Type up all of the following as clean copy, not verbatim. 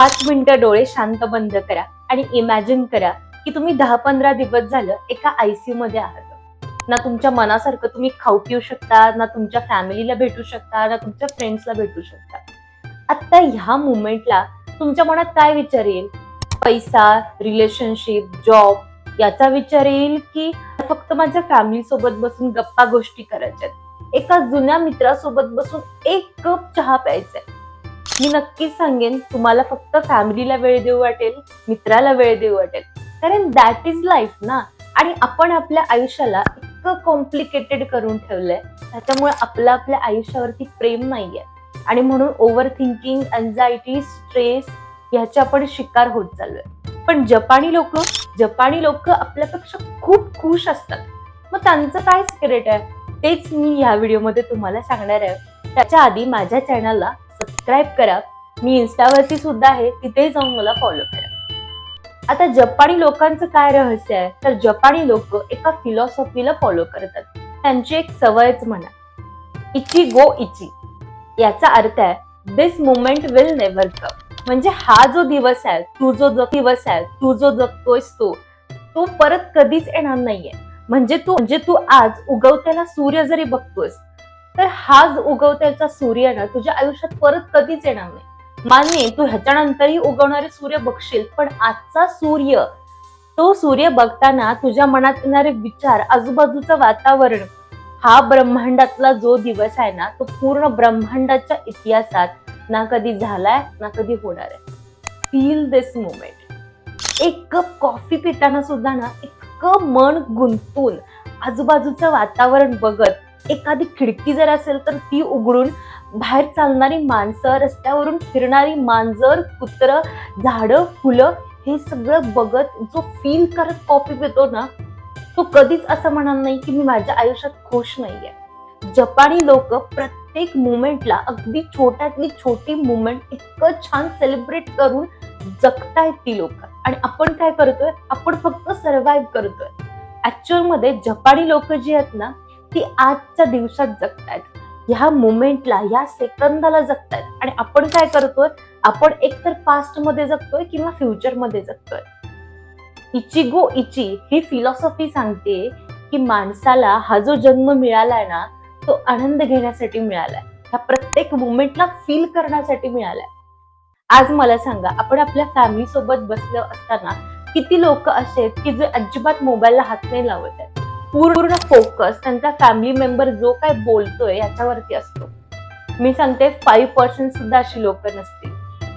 5 मिनिटं डोळे शांत बंद करा आणि इमॅजिन करा की तुम्ही 10-15 दिवस झालं एका आयसीयू मध्ये आहात. ना तुमच्या मनासारखं तुम्ही खाऊ पिऊ शकता, ना तुमच्या फॅमिलीला भेटू शकता, ना तुमच्या फ्रेंड्सला भेटू शकता. आता ह्या मुमेंटला तुमच्या मनात काय विचार येईल? पैसा, रिलेशनशिप, जॉब याचा विचार येईल की फक्त माझ्या फॅमिली सोबत बसून गप्पा गोष्टी करायच्यात, एका जुन्या मित्रासोबत बसून एक कप चहा प्यायचाय? मी नक्कीच सांगेन तुम्हाला फक्त फॅमिलीला वेळ देऊ वाटेल, मित्राला वेळ देऊ वाटेल, कारण दॅट इज लाईफ ना. आणि आपण आपल्या आयुष्याला इतकं कॉम्प्लिकेटेड करून ठेवलंय, त्याच्यामुळे आपल्या आयुष्यावरती प्रेम नाहीये आणि म्हणून ओव्हर थिंकिंग, अँझायटी, स्ट्रेस ह्याच्या आपण शिकार होत चाललोय. पण जपानी लोक आपल्यापेक्षा खूप खुश असतात. मग त्यांचं काय सिक्रेट आहे तेच मी या व्हिडिओमध्ये तुम्हाला सांगणार आहे. त्याच्या आधी माझ्या चॅनलला सबस्क्राईब करा. मी इन्स्टावरती सुद्धा आहे, तिथे जाऊन मला फॉलो करा. आता जपानी लोकांचं काय रहस्य आहे, तर जपानी लोक एका फिलॉसॉफीला फॉलो करतात. त्यांची एक सवयच म्हणा, इची गो इची. याचा अर्थ आहे दिस मोमेंट विल नेव्हर कम. म्हणजे हा जो दिवस आहे, तू जो जगतोयस तो परत कधीच येणार नाहीये. म्हणजे तू आज उगवत्याला सूर्य जरी बघतोयस, तर हाच उगवत्याचा सूर्य ना तुझ्या आयुष्यात परत कधीच येणार नाही. मान्य तू ह्याच्यानंतरही उगवणारे सूर्य बघशील, पण आजचा सूर्य बघताना तुझ्या मनात येणारे विचार, आजूबाजूचं वातावरण, हा ब्रह्मांडातला जो दिवस आहे ना, तो पूर्ण ब्रह्मांडाच्या इतिहासात ना कधी झालाय ना कधी होणार आहे. फील दिस मोमेंट. एक कप कॉफी पिताना सुद्धा ना इतकं मन गुंतून आजूबाजूचं वातावरण बघत, एखादी खिडकी जर असेल तर ती उघडून बाहेर चालणारी माणसं, रस्त्यावरून फिरणारी मांजर, कुत्रं, झाडं, फुलं हे सगळं बघत जो फील करत कॉफी पितो ना, तो कधीच असं म्हणणार नाही की मी माझ्या आयुष्यात खुश नाहीये. जपानी लोक प्रत्येक मुमेंटला, अगदी छोट्यातली छोटी मुमेंट इतकं छान सेलिब्रेट करून जगतायत ती लोक. आणि आपण काय करतोय? आपण फक्त सर्व्हाइव्ह करतोय. ऍक्च्युअल मध्ये जपानी लोक जी आहेत ना, ती आजच्या दिवसात जगतायत, ह्या मुमेंटला, ह्या सेकंदाला जगतायत. आणि आपण काय करतोय? आपण एकतर पास्ट मध्ये जगतोय किंवा फ्युचर मध्ये जगतोय. इचिगो इची ही फिलॉसॉफी सांगते की माणसाला हा जो जन्म मिळालाय ना, तो आनंद घेण्यासाठी मिळालाय, ह्या प्रत्येक मुमेंटला फील करण्यासाठी मिळालाय. आज मला सांगा, आपण आपल्या फॅमिली सोबत बसलो असताना किती लोक असे आहेत की जे अजिबात मोबाईलला हात नाही लावत आहेत. पूर्ण फोकस त्यांचा फॅमिली मेंबर जो काय बोलतोय याच्यावरती असतो. मी सांगते 5% सुद्धा अशी लोक नसतील.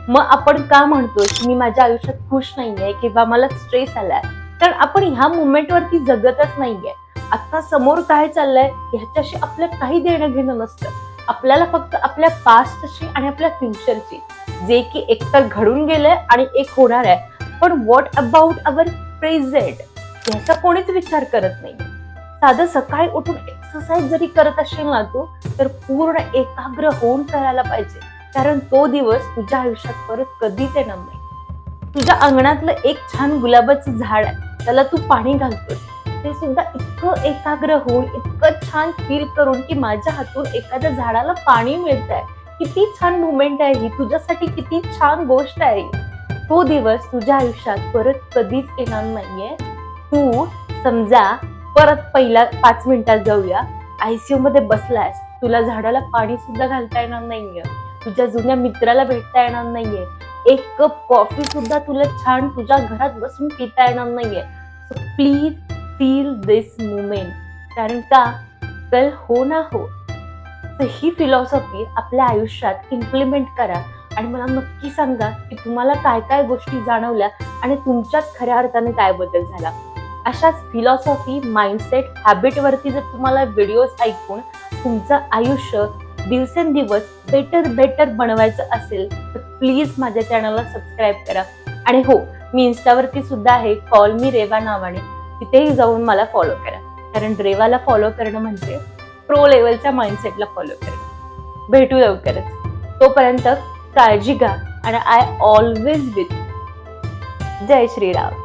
मग आपण का म्हणतोय की मी माझ्या आयुष्यात खुश नाहीये किंवा मला स्ट्रेस आलाय? कारण आपण ह्या मुमेंट वरती जगतच नाहीये. आता समोर काय चाललंय ह्याच्याशी आपलं काही देणं घेणं नसतं. आपल्याला फक्त आपल्या पास्टशी आणि आपल्या फ्युचरची, जे की एकतर घडून गेलंय आणि एक होणार आहे, पण व्हॉट अबाउट अवर प्रेझेंट ह्याचा कोणीच विचार करत नाही. साधं सकाळी उठून एक्सरसाइज जरी करत असेल ना तू, तर पूर्ण एकाग्र होऊन करायला पाहिजे, कारण तो दिवस तुझ्या आयुष्यात परत कधीच येणार नाही. तुझ्या अंगणातलं एक छान गुलाबाचं झाड आहे, त्याला तू पाणी घालतोस, ते सुद्धा इतकं एकाग्र होऊन, इतकं छान फील करून की माझ्या हातून एखाद्या झाडाला पाणी मिळतंय. किती छान मुमेंट आहे ही, तुझ्यासाठी किती छान गोष्ट आहे. तो दिवस तुझ्या आयुष्यात परत कधीच येणार नाहीये. तू समजा परत पहिल्या 5 मिनिटात जाऊया, आयसीयू मध्ये बसलायस, तुला झाडाला पाणी सुद्धा घालता येणार नाहीये, तुझ्या जुन्या मित्राला भेटता येणार नाहीये, एक कप कॉफी सुद्धा तुला छान तुझ्या घरात बसून पिता येणार नाहीये. So please feel this moment. कारण का, कल हो ना हो. तर ही फिलॉसॉफी आपल्या आयुष्यात इम्प्लिमेंट करा आणि मला नक्की सांगा की तुम्हाला काय काय गोष्टी जाणवल्या आणि तुमच्यात खऱ्या अर्थाने काय बदल झाला. अशाच फिलॉसॉफी, माइंडसेट, हॅबिट वरती जर तुम्हाला व्हिडिओज ऐकून तुमचं आयुष्य दिवसेंदिवस बेटर बनवायचं असेल, तर प्लीज माझ्या चॅनलला सबस्क्राईब करा. आणि हो, मी इन्स्टावरती सुद्धा आहे, कॉल मी रेवा नावाने, तिथेही जाऊन मला फॉलो करा. कारण रेवाला फॉलो करणं म्हणजे प्रो लेवलच्या माइंडसेटला फॉलो करणं. भेटू लवकरच. तोपर्यंत काळजी घ्या आणि आय ऑलवेज विथ. जय श्रीराम.